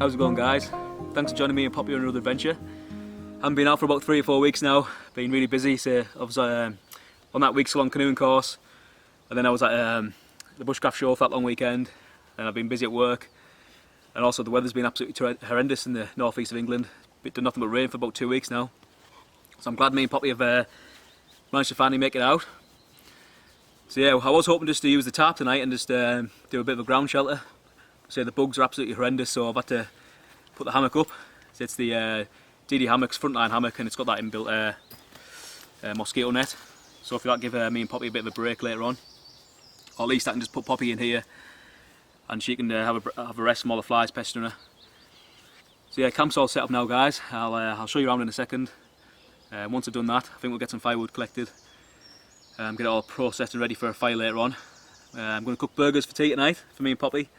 How's it going, guys? Thanks for joining me and Poppy on another adventure. Haven't been out for about 3 or 4 weeks now. Been really busy, so I was on that weeks-long canoeing course, and then I was at the Bushcraft show for that long weekend, and I've been busy at work, and also the weather's been absolutely horrendous in the northeast of England. It's done nothing but rain for about 2 weeks now, so I'm glad me and Poppy have managed to finally make it out. So yeah, I was hoping just to use the tarp tonight and just do a bit of a ground shelter. So the bugs are absolutely horrendous, so I've had to put the hammock up. So it's the DD Hammock's frontline hammock, and it's got that inbuilt mosquito net. So if you like, give me and Poppy a bit of a break later on, or at least I can just put Poppy in here and she can have a rest from all the flies pestering her. So yeah, camp's all set up now, guys. I'll show you around in a second. Once I've done that, I think we'll get some firewood collected, get it all processed and ready for a fire later on. I'm going to cook burgers for tea tonight for me and Poppy.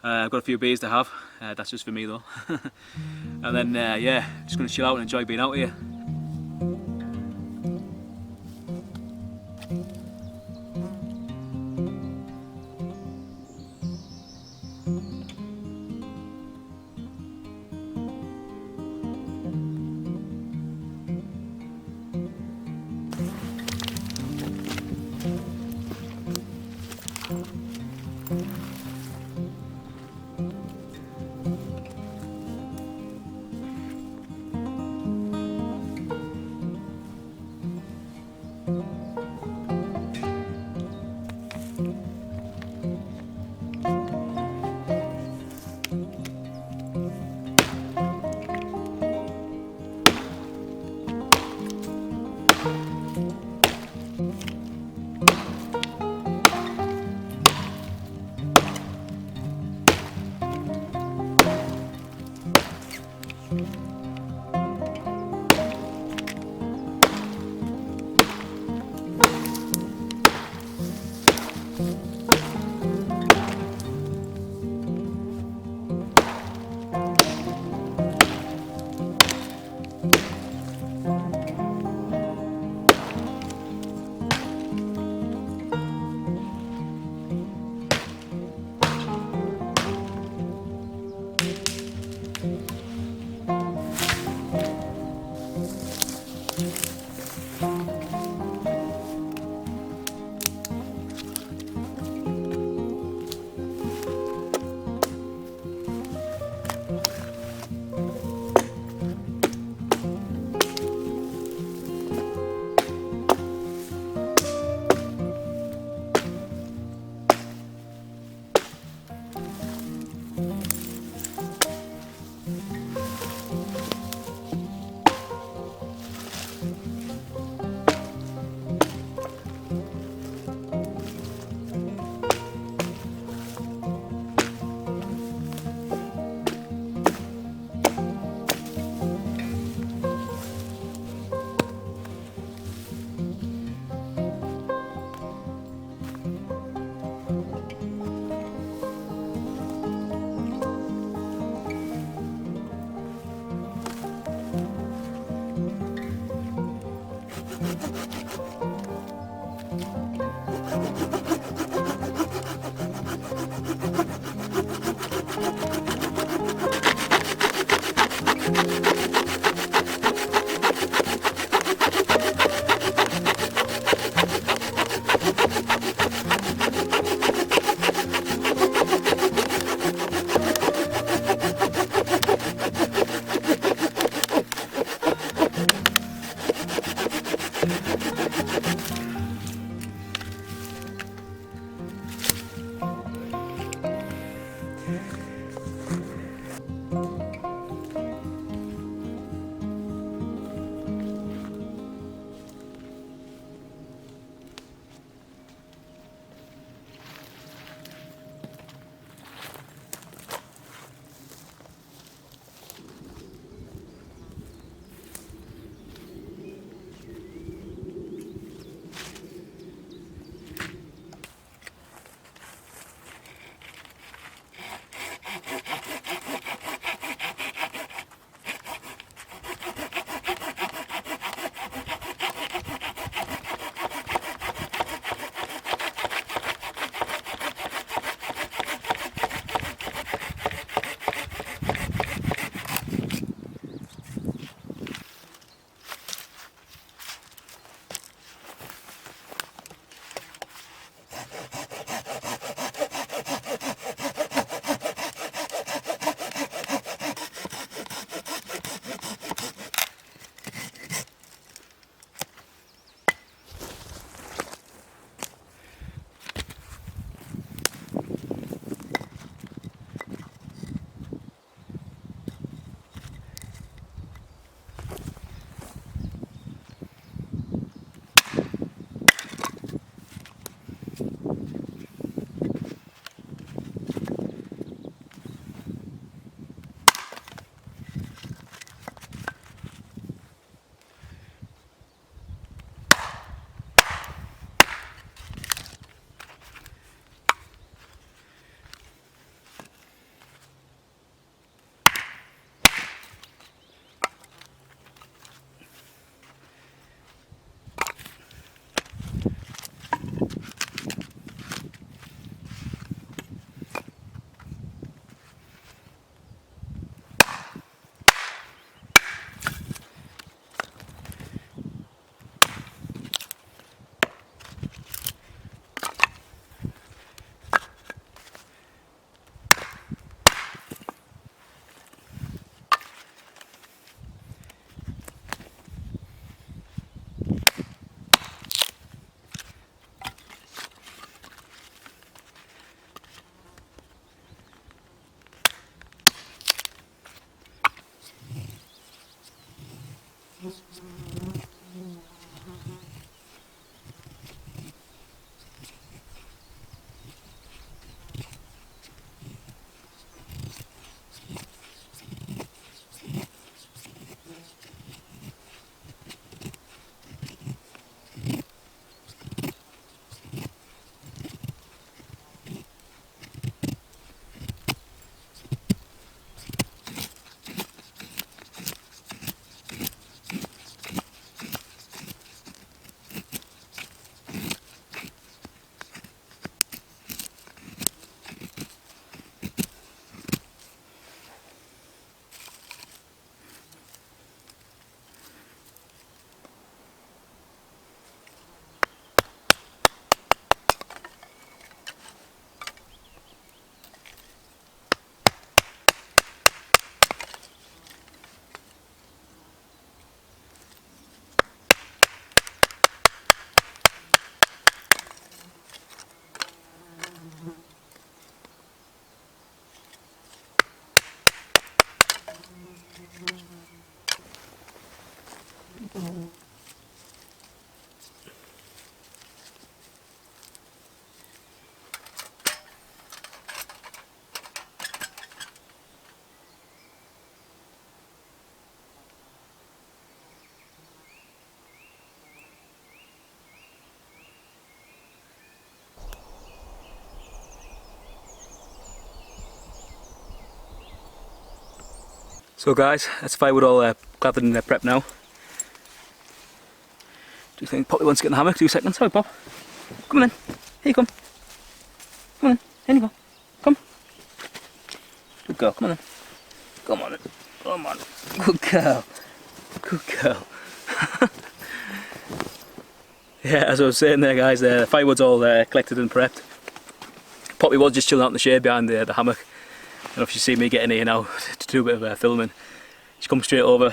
I've got a few beers to have, that's just for me though. And then yeah, just going to chill out and enjoy being out here. So guys, that's firewood all gathered and prepped now. Do you think Poppy wants to get in the hammock? 2 seconds. Sorry, Pop. Come on then. Here you come. Come on then. Here you go. Come. Good girl. Come on then. Come on then. Come on. Good girl. Good girl. Yeah, as I was saying there guys, the firewood's all collected and prepped. Poppy was just chilling out in the shade behind the hammock. And if you see me getting here now to do a bit of filming, she comes straight over.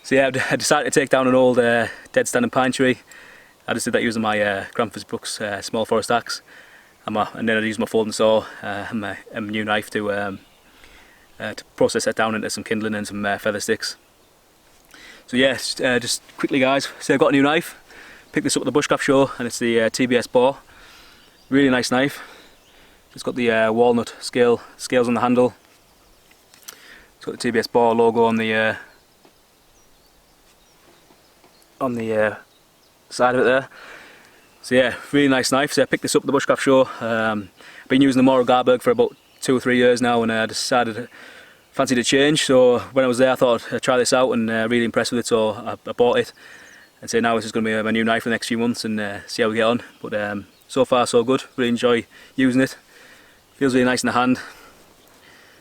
So yeah, I decided to take down an old dead standing pine tree. I just did that using my Granford's Brooks small forest axe, and then I used my folding saw and my new knife to process that down into some kindling and some feather sticks. So yeah, just quickly guys, so I've got a new knife. Picked this up at the Bushcraft show, and it's the TBS bore. Really nice knife. It's got the walnut scales on the handle. It's got the TBS bore logo on the side of it there. So yeah, really nice knife. So I picked this up at the Bushcraft show. Been using the Mora Garberg for about 2 or 3 years now, and I decided fancied a change. So when I was there, I thought I'd try this out, and really impressed with it. So I bought it, and so now this is going to be my new knife for the next few months, and see how we get on. But so far so good. Really enjoy using it. Feels really nice in the hand.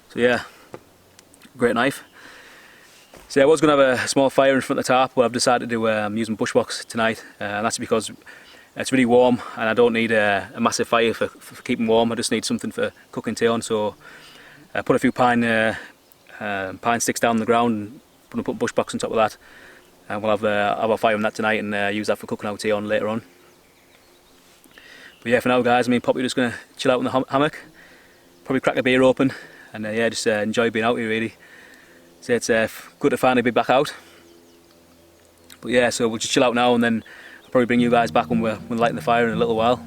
So yeah, great knife. So I was going to have a small fire in front of the tarp, but I've decided to use my bushbox tonight, and that's because it's really warm and I don't need a massive fire for keeping warm. I just need something for cooking tea on. So I put a few pine sticks down on the ground and put a bushbox on top of that, and we'll have a fire on that tonight and use that for cooking our tea on later on. But yeah, for now guys, me and Poppy are just going to chill out in the hammock, probably crack a beer open, and yeah, just enjoy being out here really. So it's good to finally be back out. But yeah, so we'll just chill out now, and then I'll probably bring you guys back when we're lighting the fire in a little while.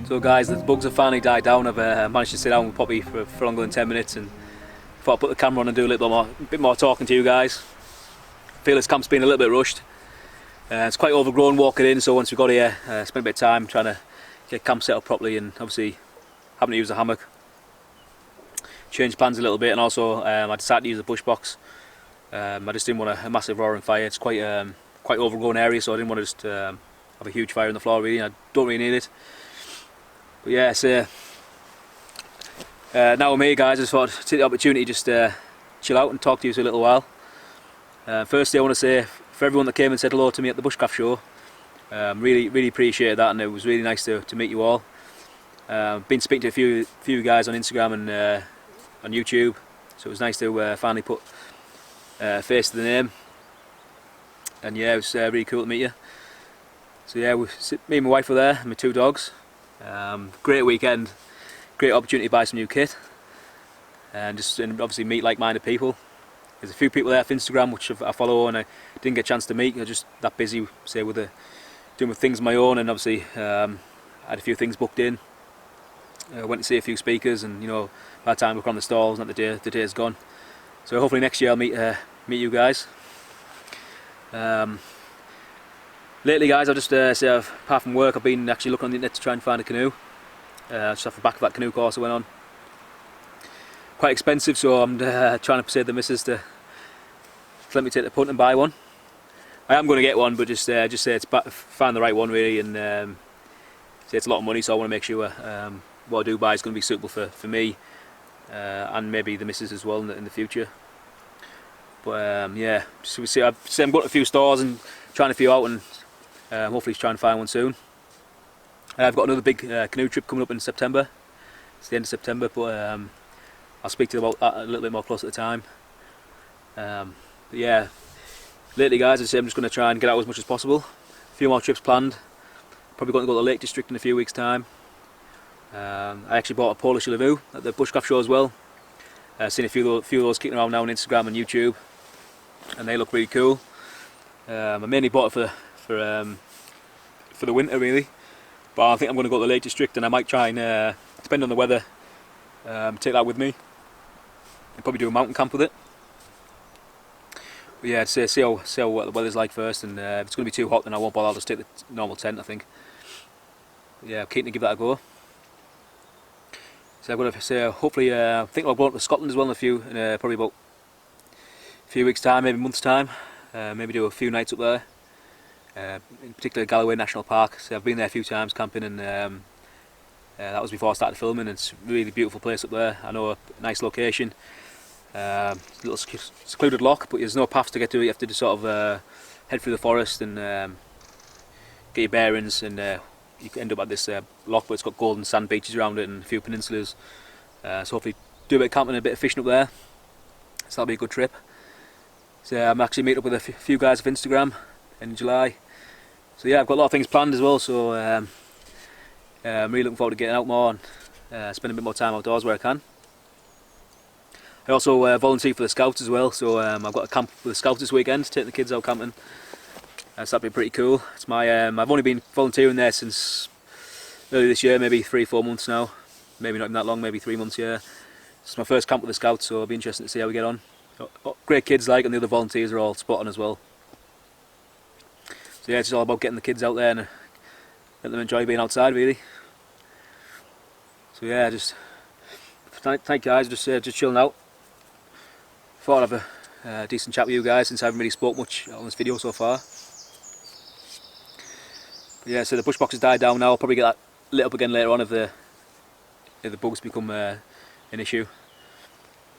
So guys, the bugs have finally died down. I've managed to sit down with Poppy for longer than 10 minutes and thought I'd put the camera on and do a little bit more talking to you guys. I feel this camp's been a little bit rushed. It's quite overgrown walking in, so once we got here, spent a bit of time trying to get camp set up properly, and obviously having to use the hammock. Changed plans a little bit, and also I decided to use the bush box. I just didn't want a massive roaring fire. It's quite overgrown area, so I didn't want to just have a huge fire on the floor really. I don't really need it. But yeah, so now with me guys, I just thought I'd take the opportunity just chill out and talk to you for a little while. Firstly, I want to say for everyone that came and said hello to me at the Bushcraft show, really appreciated that, and it was really nice to meet you all. Been speaking to a few guys on Instagram and on YouTube, so it was nice to finally put a face to the name. And yeah, it was really cool to meet you. So yeah, me and my wife were there, and my 2 dogs. Great weekend, great opportunity to buy some new kit, and obviously meet like-minded people. There's a few people there off Instagram which I follow and I didn't get a chance to meet. I was just that busy, say, doing things of my own, and obviously I had a few things booked in. Went to see a few speakers, and you know, by the time we're on the stalls, and the day's gone. So hopefully next year I'll meet you guys. Lately guys, I'll just say, apart from work, I've been actually looking on the internet to try and find a canoe. Just off the back of that canoe course I went on. Quite expensive, so I'm trying to persuade the missus to let me take the punt and buy one. I am going to get one, but just say it's find the right one really, and say it's a lot of money, so I want to make sure what I do buy is going to be suitable for me and maybe the missus as well in the future. But yeah, so I'm going to a few stores and trying a few out, and hopefully trying to find one soon. I've got another big canoe trip coming up in September. It's the end of September, but I'll speak to you about that a little bit more close at the time. But yeah, lately guys, I'm just going to try and get out as much as possible. A few more trips planned. Probably going to go to the Lake District in a few weeks' time. I actually bought a Polish Lavu at the Bushcraft show as well. Seen a few of those kicking around now on Instagram and YouTube, and they look really cool. I mainly bought it for the winter really, but I think I'm going to go to the Lake District, and I might try and depend on the weather, take that with me and probably do a mountain camp with it. But yeah, see what the weather's like first, and if it's going to be too hot then I won't bother. I'll just take the normal tent, I think. But yeah, I'm keen to give that a go. So I've got to say, hopefully, I think I'll go to Scotland as well in probably about a few weeks' time, maybe a month's time. Maybe do a few nights up there, in particular Galloway National Park. So I've been there a few times camping, and that was before I started filming. It's a really beautiful place up there. I know a nice location, little secluded loch, but there's no paths to get to it. You have to just sort of head through the forest and get your bearings, and you end up at this loch, but it's got golden sand beaches around it and a few peninsulas. So hopefully do a bit of camping and a bit of fishing up there. So that'll be a good trip. So I'm actually meeting up with a few guys off Instagram in July. So yeah, I've got a lot of things planned as well, so I'm really looking forward to getting out more and spending a bit more time outdoors where I can. I also volunteer for the Scouts as well, so I've got a camp with the Scouts this weekend, taking the kids out camping. So that'd be pretty cool. It's my I've only been volunteering there since early this year, maybe 3-4 months now. Maybe not even that long, maybe 3 months, yeah. It's my first camp with the Scouts, so it'll be interesting to see how we get on. Great kids and the other volunteers are all spot on as well. So yeah, it's all about getting the kids out there and let them enjoy being outside really. So yeah, just thank you guys, just chilling out. Thought I'd have a decent chat with you guys since I haven't really spoke much on this video so far. But yeah, so the bush box has died down now. I'll probably get that lit up again later on if the bugs become an issue.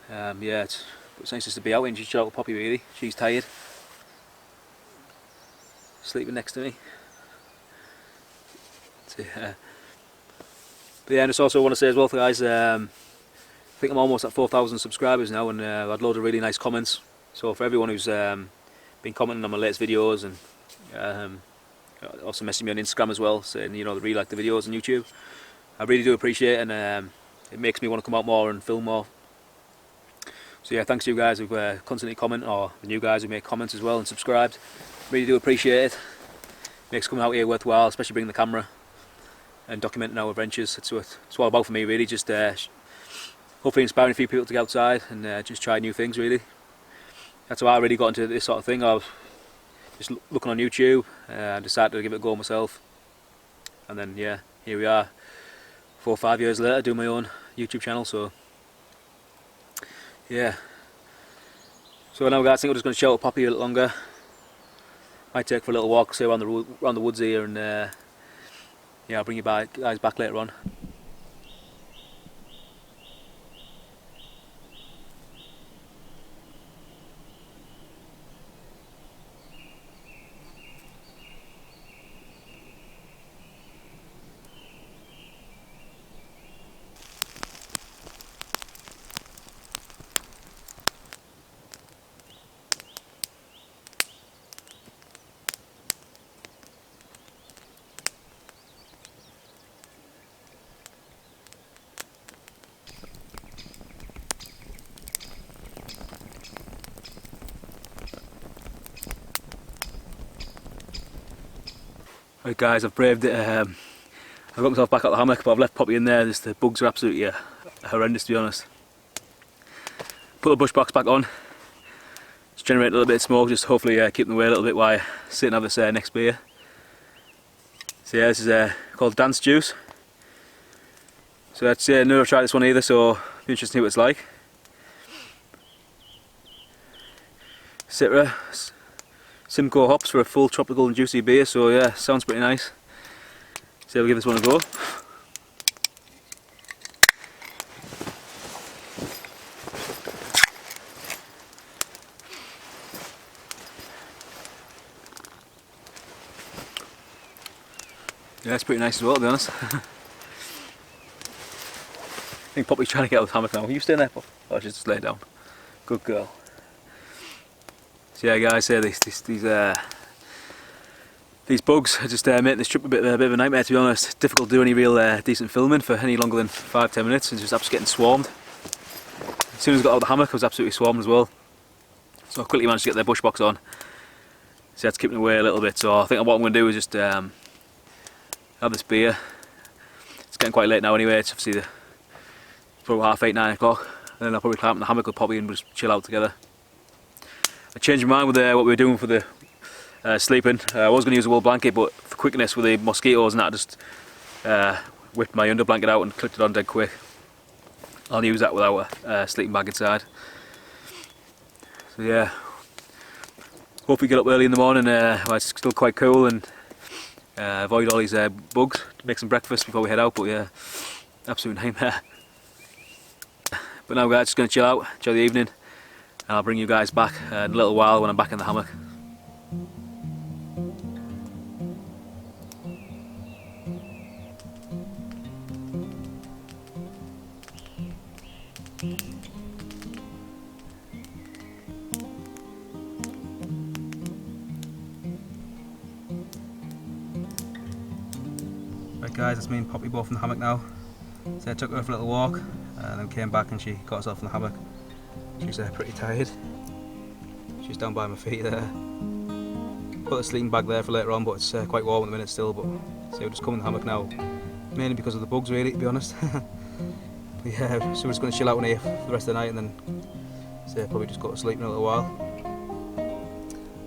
Yeah, it's nice just to be out and just chill out with Poppy really. She's tired, sleeping next to me. So, but yeah, and I just also want to say as well, guys, I think I'm almost at 4,000 subscribers now, and I've had loads of really nice comments. So for everyone who's been commenting on my latest videos, and also messaging me on Instagram as well, saying they really like the videos on YouTube, I really do appreciate it, and it makes me want to come out more and film more. So yeah, thanks to you guys who constantly comment, or the new guys who make comments as well and subscribed. Really do appreciate it. Makes coming out here worthwhile, especially bringing the camera. and documenting our adventures. It's what it's all about for me, really. Just hopefully inspiring a few people to get outside and just try new things, really. That's how I really got into this sort of thing. I was just looking on YouTube and decided to give it a go myself. And then yeah, here we are, 4 or 5 years later, doing my own YouTube channel. So yeah. So now guys, I think we're just going to chill out Poppy a little longer. Might take for a little walk, say around the woods here, and yeah, I'll bring you guys back later on. Right guys, I've braved it. I've got myself back at the hammock, but I've left Poppy in there. The bugs are absolutely horrendous, to be honest. Put the bush box back on. Just generate a little bit of smoke, just hopefully keep them away a little bit while I sit and have this next beer. So yeah, this is called Dance Juice. So I'd say I've never tried this one either, so it'll be interesting to see what it's like. Citra, Simcoe hops for a full tropical and juicy beer, so yeah, sounds pretty nice. So we'll give this one a go. Yeah, it's pretty nice as well, to be honest. I think Poppy's trying to get out of the hammock now. Are you staying there, Pop? Oh, she's just laid down. Good girl. So yeah guys, these bugs are just making this trip a bit of a nightmare, to be honest. Difficult to do any real decent filming for any longer than 5-10 minutes. It's just absolutely getting swarmed. As soon as I got out of the hammock, I was absolutely swarmed as well. So I quickly managed to get their bush box on. So I had to keep them away a little bit. So I think what I'm going to do is just have this beer. It's getting quite late now anyway. It's obviously probably 8:30, 9 o'clock. And then I'll probably climb up in the hammock with Poppy and just chill out together. I changed my mind with what we were doing for the sleeping. I was going to use a wool blanket, but for quickness with the mosquitoes and that, I just whipped my under blanket out and clipped it on dead quick. I'll use that without a sleeping bag inside. So yeah, hope we get up early in the morning while it's still quite cool, and avoid all these bugs. Make some breakfast before we head out, but yeah, absolute nightmare. But now guys, just going to chill out, enjoy the evening, and I'll bring you guys back in a little while when I'm back in the hammock. Right guys, it's me and Poppy both in the hammock now. So I took her for a little walk and then came back and she got herself in the hammock. She's pretty tired. She's down by my feet there. Put the sleeping bag there for later on, but it's quite warm at the minute still. But so we're just coming in the hammock now, mainly because of the bugs really, to be honest. But yeah, so we're just going to chill out in here for the rest of the night and then so probably just go to sleep in a little while.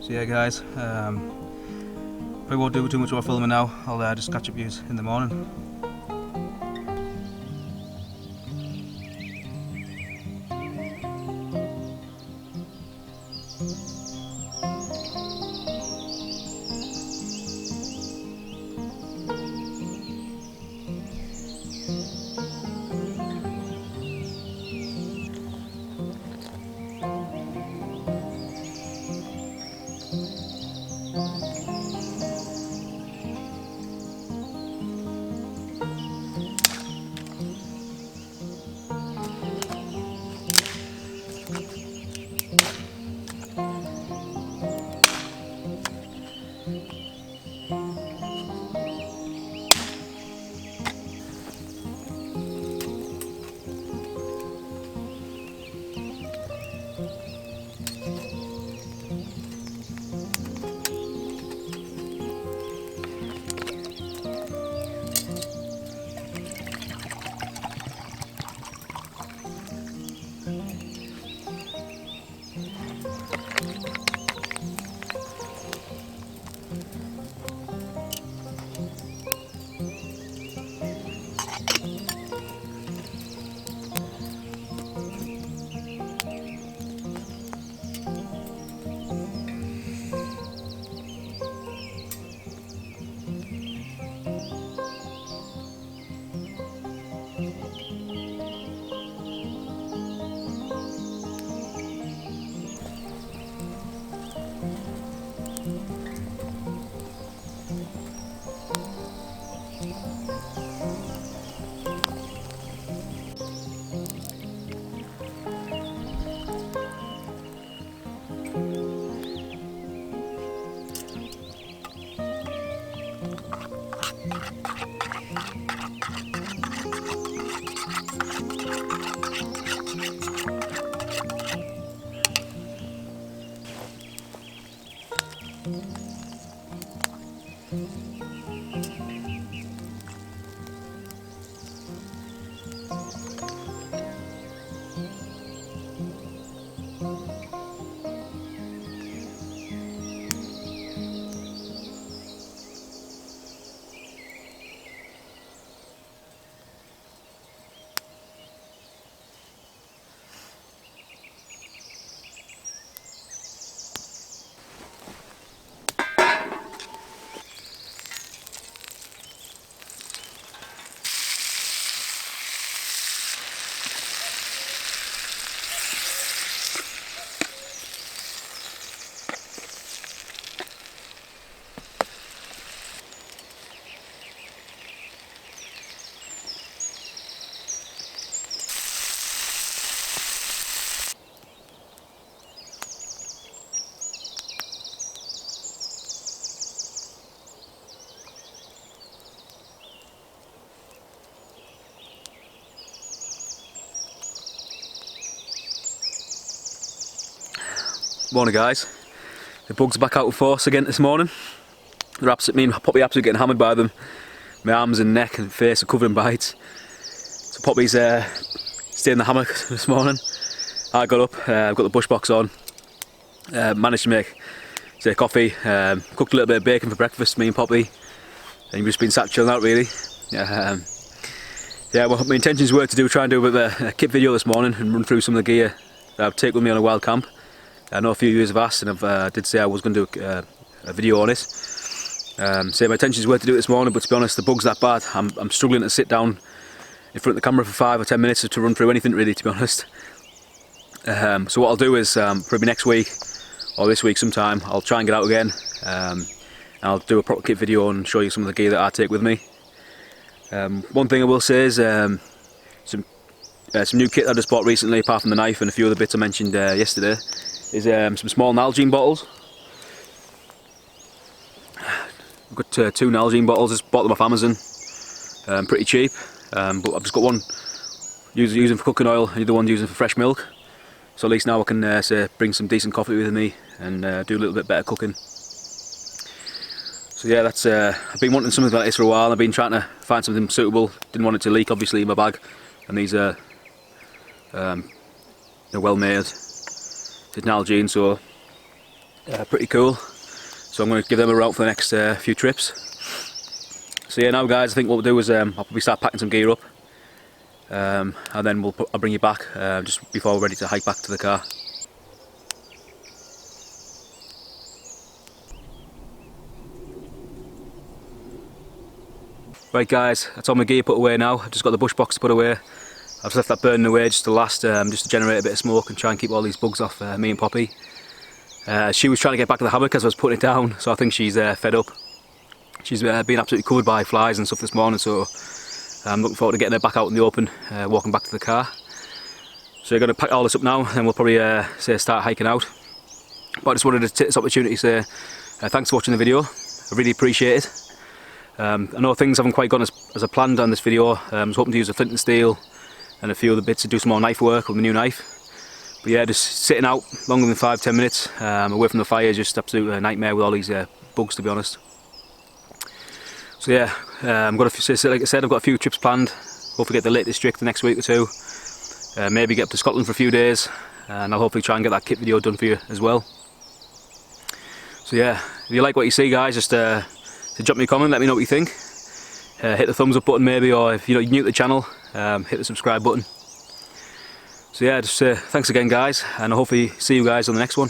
So yeah guys, probably won't do too much more filming now. I'll just catch up with you in the morning. Morning guys. The bugs are back out in force again this morning. They're me and Poppy absolutely getting hammered by them. My arms and neck and face are covered in bites. So Poppy's stayed in the hammock this morning. I got up, I've got the bush box on. Managed to make coffee, cooked a little bit of bacon for breakfast, me and Poppy. And you've just been sat chilling out really. Yeah, well, my intentions were to try and do a bit of a kit video this morning and run through some of the gear that I've taken with me on a wild camp. I know a few of you have asked, and I did say I was going to do a video on it. So my intentions were to do it this morning, but to be honest, the bug's that bad. I'm struggling to sit down in front of the camera for 5 or 10 minutes to run through anything really, to be honest. So what I'll do is probably next week or this week sometime, I'll try and get out again, and I'll do a proper kit video and show you some of the gear that I take with me. One thing I will say is some new kit I just bought recently, apart from the knife and a few other bits I mentioned yesterday, is some small Nalgene bottles. I've got 2 Nalgene bottles, just bought them off Amazon, pretty cheap, but I've just got one using for cooking oil and the other one using for fresh milk. So at least now I can bring some decent coffee with me and do a little bit better cooking. So yeah, that's I've been wanting something like this for a while. I've been trying to find something suitable. Didn't want it to leak obviously in my bag, and these are they're well made. It's Nalgene, so pretty cool. So I'm going to give them a route for the next few trips. So yeah, now guys, I think what we'll do is I'll probably start packing some gear up, and then I'll bring you back just before we're ready to hike back to the car. Right guys, that's all my gear put away now. I've just got the bush box to put away. I've just left that burning away just to last, just to generate a bit of smoke and try and keep all these bugs off me and Poppy. She was trying to get back to the hammock as I was putting it down, so I think she's fed up. She's been absolutely covered by flies and stuff this morning, so I'm looking forward to getting her back out in the open, walking back to the car. So we're going to pack all this up now, and we'll probably start hiking out. But I just wanted to take this opportunity to say thanks for watching the video. I really appreciate it. I know things haven't quite gone as I planned on this video. I was hoping to use a flint and steel and a few other bits to do some more knife work with the new knife. But yeah, just sitting out longer than 5-10 minutes away from the fire is just absolute nightmare with all these bugs, to be honest. So yeah, like I said, I've got a few trips planned. Hopefully get the Lake District the next week or two. Maybe get up to Scotland for a few days, and I'll hopefully try and get that kit video done for you as well. So yeah, if you like what you see guys, just drop me a comment, let me know what you think. Hit the thumbs up button maybe, or if you're new to the channel, hit the subscribe button. So yeah, just thanks again guys, and I'll hopefully see you guys on the next one.